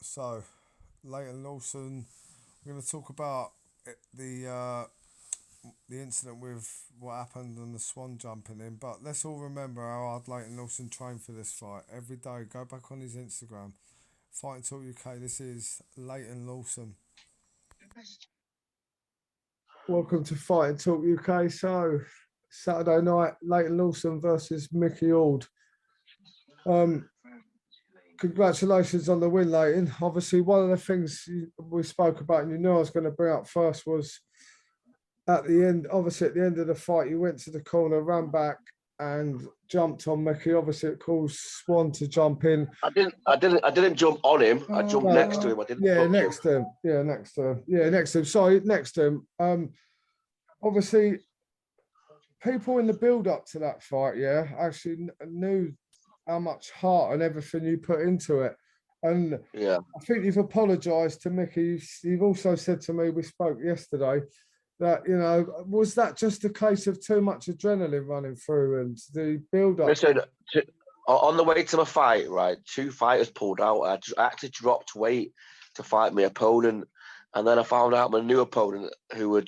So, Leyton Lawson, we're going to talk about the incident with what happened and the swan jumping in. But let's all remember how hard Leyton Lawson trained for this fight every day. Go back on his Instagram, Fighting Talk UK. This is Leyton Lawson. Welcome to Fighting Talk UK. So, Saturday night, Leyton Lawson versus Mickey Ord. Congratulations on the win, Leighton. Obviously, one of the things we spoke about, and you knew I was going to bring up first, was at the end. Obviously, at the end of the fight, you went to the corner, ran back, and jumped on Mickey. Obviously, it caused Swan to jump in. I didn't jump on him. I jumped next to him. I didn't. Yeah, next to him. Yeah, next to him. Yeah, next to him. Sorry, next to him. Obviously, people in the build-up to that fight, actually knew how much heart and everything you put into it. And yeah, I think you've apologised to Mickey. You've also said to me, we spoke yesterday, that, was that just a case of too much adrenaline running through and the build-up? Listen, on the way to my fight, right, two fighters pulled out. I actually dropped weight to fight my opponent. And then I found out my new opponent, who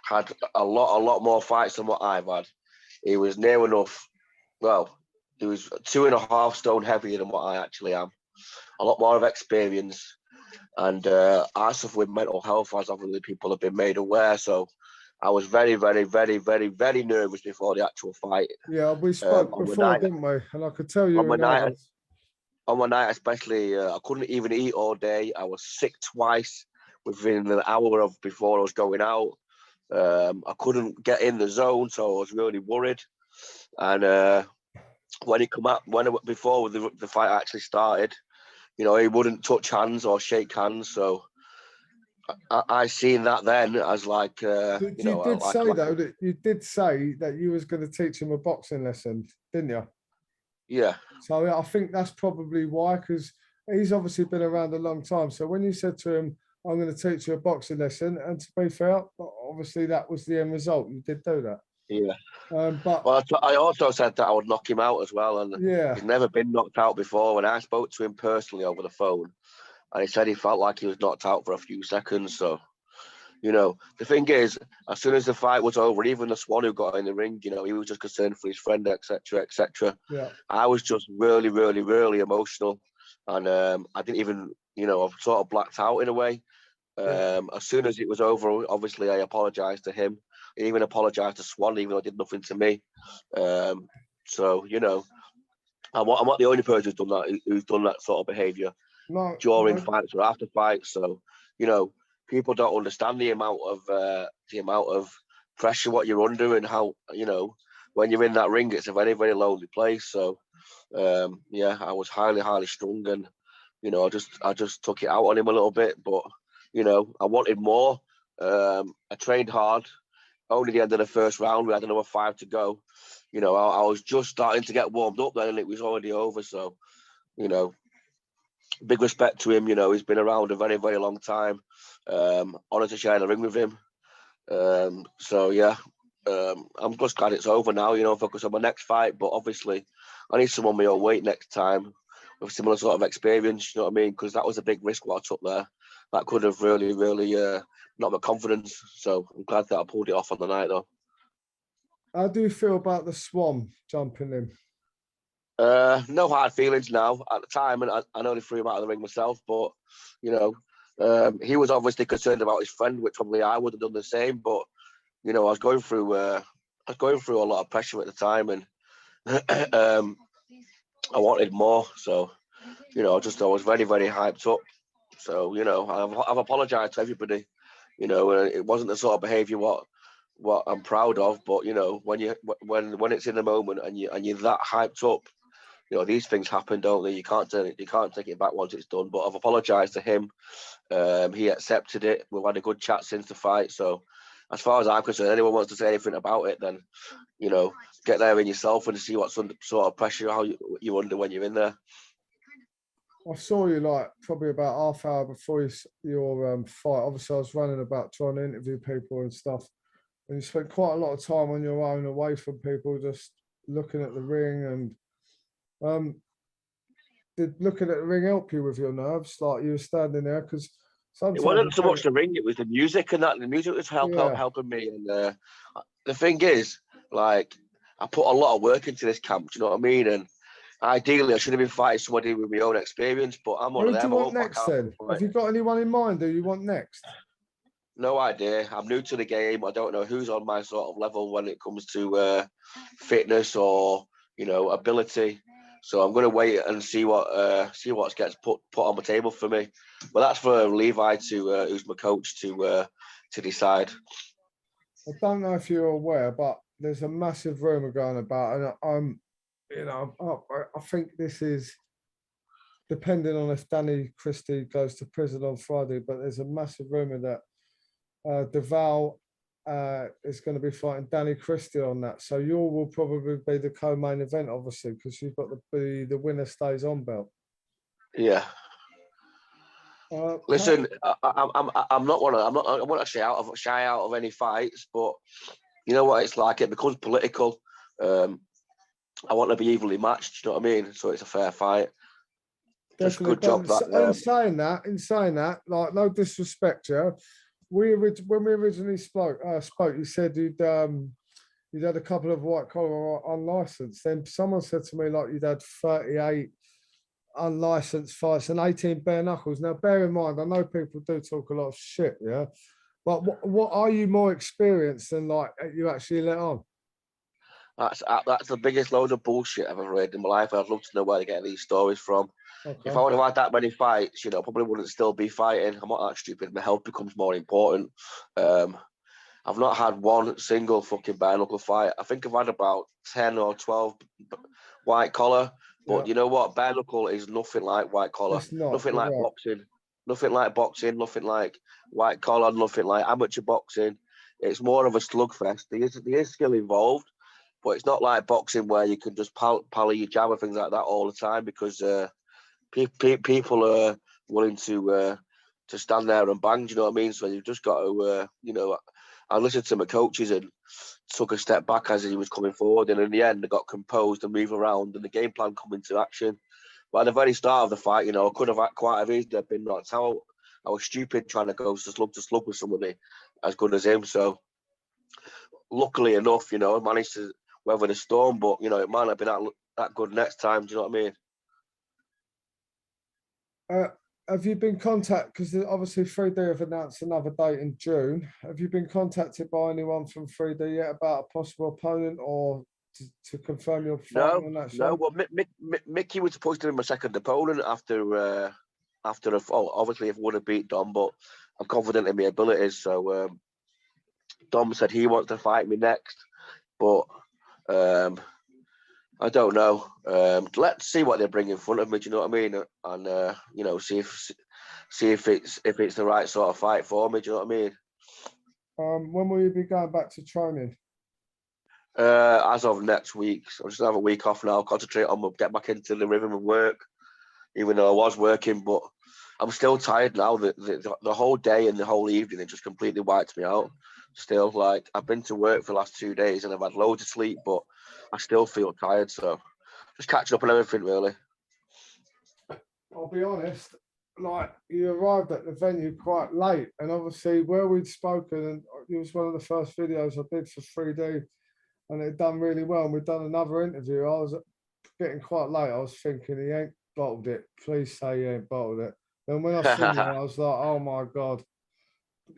had a lot more fights than what I've had. He was near enough, well, he was 2.5 stone heavier than what I actually am. A lot more of experience. And I suffer with mental health, as obviously people have been made aware. So I was very, very, very, very, very nervous before the actual fight. Yeah, we spoke before, didn't we? And I could tell you on my night, especially, I couldn't even eat all day. I was sick twice within an hour before I was going out. I couldn't get in the zone, so I was really worried. And when he come up, before the fight actually started, he wouldn't touch hands or shake hands. So I seen that then as like, you did say though that you did say that you was going to teach him a boxing lesson, didn't you? Yeah. So I think that's probably why, because he's obviously been around a long time. So when you said to him, I'm going to teach you a boxing lesson, and to be fair, obviously that was the end result. You did do that. Yeah. But well, I also said that I would knock him out as well, and he's never been knocked out before. When I spoke to him personally over the phone, and he said he felt like he was knocked out for a few seconds. So, the thing is, as soon as the fight was over, even the Swan who got in the ring, he was just concerned for his friend, etc., etc. Yeah. I was just really, really, really emotional, and I didn't even, I sort of blacked out in a way. As soon as it was over, obviously I apologised to him. I even apologised to Swan, even though I did nothing to me. So I'm not the only person who's done that sort of behaviour during fights or after fights. So people don't understand the amount of pressure what you're under, and how when you're in that ring, it's a very, very lonely place. So I was highly, highly strung, and I just took it out on him a little bit, but. I wanted more. I trained hard. Only the end of the first round, we had another 5 to go. I was just starting to get warmed up then, and it was already over. So, big respect to him. He's been around a very, very long time. Honoured to share the ring with him. I'm just glad it's over now. Focus on my next fight. But obviously, I need someone my own weight next time with similar sort of experience. You know what I mean? Because that was a big risk what I took there. That could have really, really knocked my confidence. So I'm glad that I pulled it off on the night, though. How do you feel about the Swan jumping in? No hard feelings now. At the time, and I only threw him out of the ring myself, but he was obviously concerned about his friend, which probably I would have done the same. But I was going through a lot of pressure at the time, and I wanted more. So I was very, very hyped up. So I've apologised to everybody. It wasn't the sort of behaviour what I'm proud of, but when it's in the moment and you're that hyped up, these things happen, don't they? You can't take it back once it's done. But I've apologised to him. He accepted it. We've had a good chat since the fight. So as far as I'm concerned, anyone wants to say anything about it, then get there in yourself and see what sort of pressure you're under when you're in there. I saw you probably about half hour before your fight. Obviously, I was running about trying to interview people and stuff. And you spent quite a lot of time on your own, away from people, just looking at the ring. And did looking at the ring help you with your nerves? Like you were standing there because It sometimes wasn't I so much think, the ring; it was the music and that. The music was yeah, helping me. And the thing is, like, I put a lot of work into this camp. Do you know what I mean? And ideally, I should have been fighting somebody with my own experience, but I'm one of who do you them. I want won't back next out. then? Have you got anyone in mind who you want next? No idea. I'm new to the game. I don't know who's on my sort of level when it comes to fitness or ability. So I'm going to wait and see what gets put on the table for me. But that's for Levi who's my coach to decide. I don't know if you're aware, but there's a massive rumor going about, and I think this is depending on if Danny Christie goes to prison on Friday. But there's a massive rumor that Deval is going to be fighting Danny Christie on that. So you will probably be the co-main event, obviously, because you've got the winner stays on belt. Yeah. Listen, I'm not I won't actually shy out of any fights, but you know what it's like. It becomes political. I want to be evenly matched. You know what I mean? So it's a fair fight. Just Definitely. good job that. In saying that, like no disrespect, yeah. When we originally spoke, you said you'd had a couple of white collar unlicensed. Then someone said to me like you'd had 38 unlicensed fights and 18 bare knuckles. Now, bear in mind, I know people do talk a lot of shit, yeah. But what are you more experienced than like you actually let on? That's the biggest load of bullshit I've ever read in my life. I'd love to know where they get these stories from. Okay. If I would have had that many fights, I probably wouldn't still be fighting. I'm not that stupid. My health becomes more important. I've not had one single fucking bare knuckle fight. I think I've had about 10 or 12 white collar. But Yeah. you know what? Bare knuckle is nothing like white collar. It's not. Nothing You're like right. boxing. Nothing like boxing. Nothing like white collar. Nothing like amateur boxing. It's more of a slugfest. There is skill involved, but it's not like boxing where you can just pally your jab and things like that all the time because people are willing to stand there and bang. Do you know what I mean? So you've just got to, I listened to my coaches and took a step back as he was coming forward, and in the end, I got composed and moved around, and the game plan come into action. But at the very start of the fight, I could have quite easily been knocked out. I was stupid trying to go to slug with somebody as good as him. So luckily enough, I managed to weather the storm. But it might not have been that good next time. Do you know what I mean? Have you been contacted? Because obviously 3D have announced another date in June. Have you been contacted by anyone from 3D yet about a possible opponent or to confirm your fight on that show? No. Well, Mickey was supposed to be my second opponent after obviously if I would have beat Dom, but I'm confident in my abilities. So Dom said he wants to fight me next, but I don't know. Let's see what they bring in front of me. Do you know what I mean? And see if it's the right sort of fight for me. Do you know what I mean? When will you be going back to training? As of next week, so I'll just have a week off now. Concentrate on get back into the rhythm of work. Even though I was working, but I'm still tired now. The whole day and the whole evening it just completely wiped me out. Still, like I've been to work for the last 2 days and I've had loads of sleep, but I still feel tired. So just catching up on everything, really. I'll be honest, like you arrived at the venue quite late, and obviously where we'd spoken, and it was one of the first videos I did for 3D, and it done really well. And we'd done another interview. I was getting quite late. I was thinking he ain't bottled it. Please say he ain't bottled it. Then when I seen you, I was like, oh my god.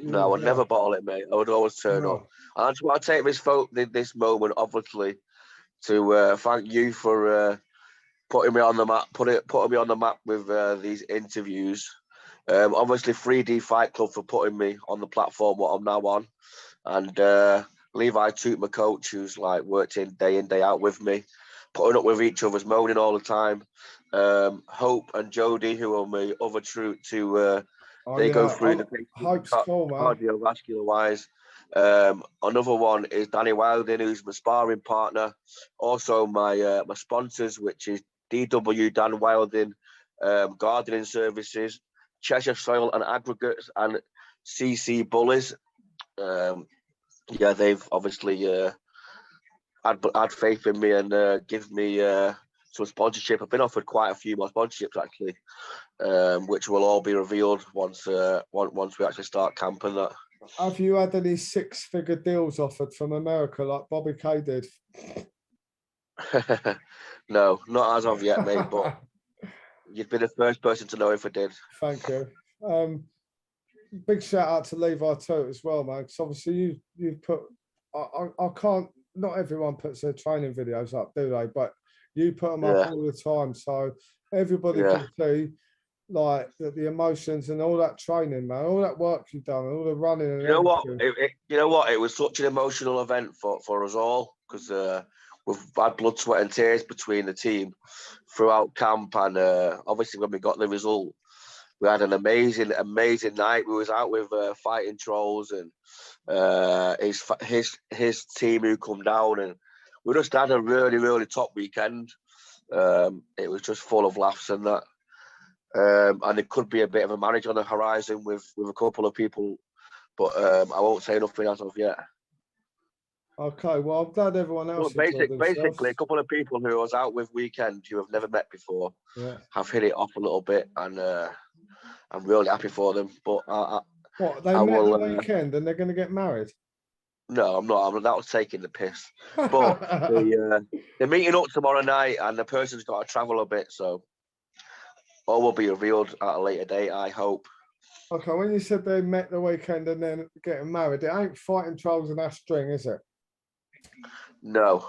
No, I would never bottle it, mate. I would always turn up. I just want to take this moment, obviously, to thank you for putting me on the map, putting me on the map with these interviews. Obviously, 3D Fight Club for putting me on the platform what I'm now on, and Levi Toot, my coach, who's like worked in day out with me, putting up with each other's moaning all the time. Hope and Jody, who are my other troop, they go through the Hope's cool, man. Cardiovascular wise. Another one is Danny Wilding, who's my sparring partner. Also, my sponsors, which is DW Dan Wilding, Gardening Services, Cheshire Soil and Aggregates, and CC Bullies. They've obviously had faith in me and give me some sponsorship. I've been offered quite a few more sponsorships actually, which will all be revealed once we actually start camp and that. Have you had any six-figure deals offered from America like Bobby K did? No, not as of yet, mate. But you'd be the first person to know if I did. Thank you. Big shout out to Levi too as well, man. Because obviously you put. I can't. Not everyone puts their training videos up, do they? But you put them up all the time, so everybody can see like the emotions and all that training, man, all that work you've done, all the running. And You know what? everything. You know what? It was such an emotional event for us all because we've had blood, sweat, and tears between the team throughout camp, and obviously when we got the result, we had an amazing night. We was out with fighting trolls and his team who come down, and we just had a really top weekend. It was just full of laughs and that. And it could be a bit of a marriage on the horizon with a couple of people, but I won't say nothing as of yet. Okay, well, I'm glad everyone else. Basically, a couple of people who I was out with weekend who have never met before have hit it off a little bit, and I'm really happy for them. But they met the weekend and they're going to get married? No, I'm not. That was taking the piss. But they're meeting up tomorrow night, and the person's got to travel a bit, so all will be revealed at a later date, I hope. Okay, when you said they met the weekend and then getting married, it ain't fighting trolls and that string, is it? No.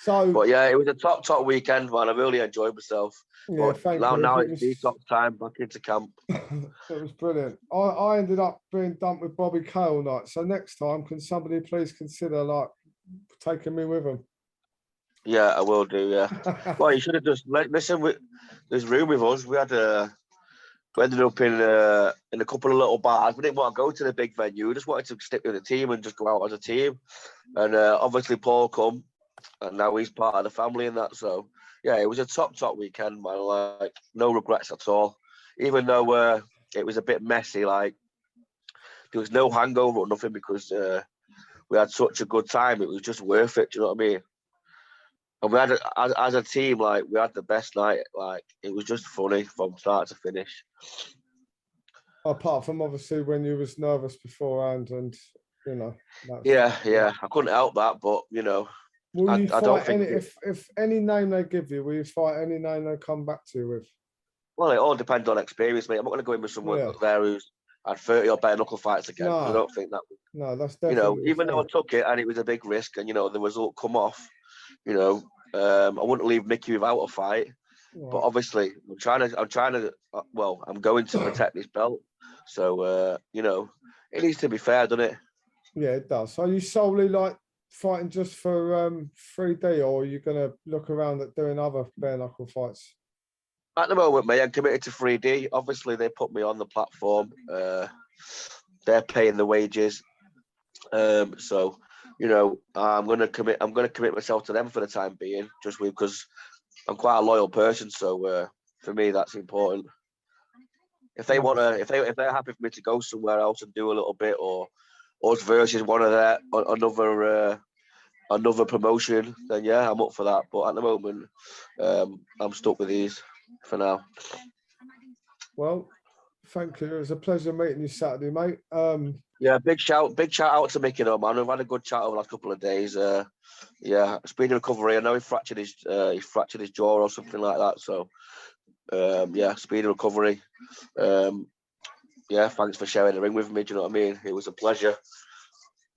So, but yeah, it was a top weekend, man. I really enjoyed myself. Yeah, but now it's detox time, back into camp. It was brilliant. I ended up being dumped with Bobby K all night. So next time, can somebody please consider like taking me with them? Yeah, I will do. Yeah. Well, you should have just listen. There's room with us. We ended up in a couple of little bars. We didn't want to go to the big venue. We just wanted to stick with the team and just go out as a team. And obviously Paul come, and now he's part of the family and that. So yeah, it was a top weekend, man. Like no regrets at all. Even though it was a bit messy, like there was no hangover or nothing because we had such a good time. It was just worth it. Do you know what I mean? And we had, as a team, like we had the best night. Like it was just funny from start to finish. Apart from obviously when you was nervous beforehand, and you know. Yeah, I couldn't help that, but you know, will you fight if any name they give you? Will you fight any name they come back to you with? Well, it all depends on experience, mate. I'm not going to go in with someone there who's had 30 or better knuckle fights again. No. I don't think that. No, that's definitely. Even though I took it and it was a big risk, and the result come off. I wouldn't leave Mickey without a fight. Right. But obviously, I'm trying to. Well, I'm going to protect this belt. So it needs to be fair, doesn't it? Yeah, it does. So are you solely like fighting just for 3D, or are you going to look around at doing other bare knuckle fights? At the moment, mate, I'm committed to 3D. Obviously, they put me on the platform. They're paying the wages. So I'm gonna commit myself to them for the time being, just because I'm quite a loyal person. So for me, that's important. If they if they're happy for me to go somewhere else and do a little bit, or us versus one of their another promotion, then yeah, I'm up for that. But at the moment, I'm stuck with these for now. Well, thank you. It was a pleasure meeting you Saturday, mate. Yeah, big shout out to Mickey, man. We've had a good chat over the last couple of days. Speedy recovery. I know he fractured his jaw or something like that. So, speedy recovery. Thanks for sharing the ring with me. Do you know what I mean? It was a pleasure.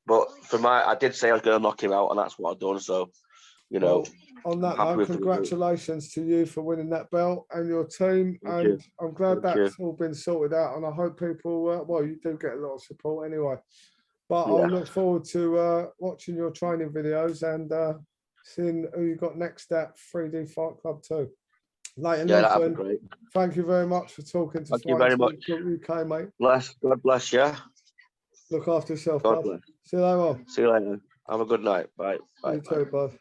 But I did say I was going to knock him out, and that's what I've done. So, Well, on that note, congratulations to you for winning that belt and your team. I'm glad that's all been sorted out. And I hope people, you do get a lot of support anyway. But I'll look forward to watching your training videos and seeing who you got next at 3D Fight Club 2. Leyton Lawson, that'd be great. Thank you very much for talking to Thank you very much. UK, mate. God bless you. Look after yourself, God bless. See you later. See you later. Have a good night. Bye. You too, bud.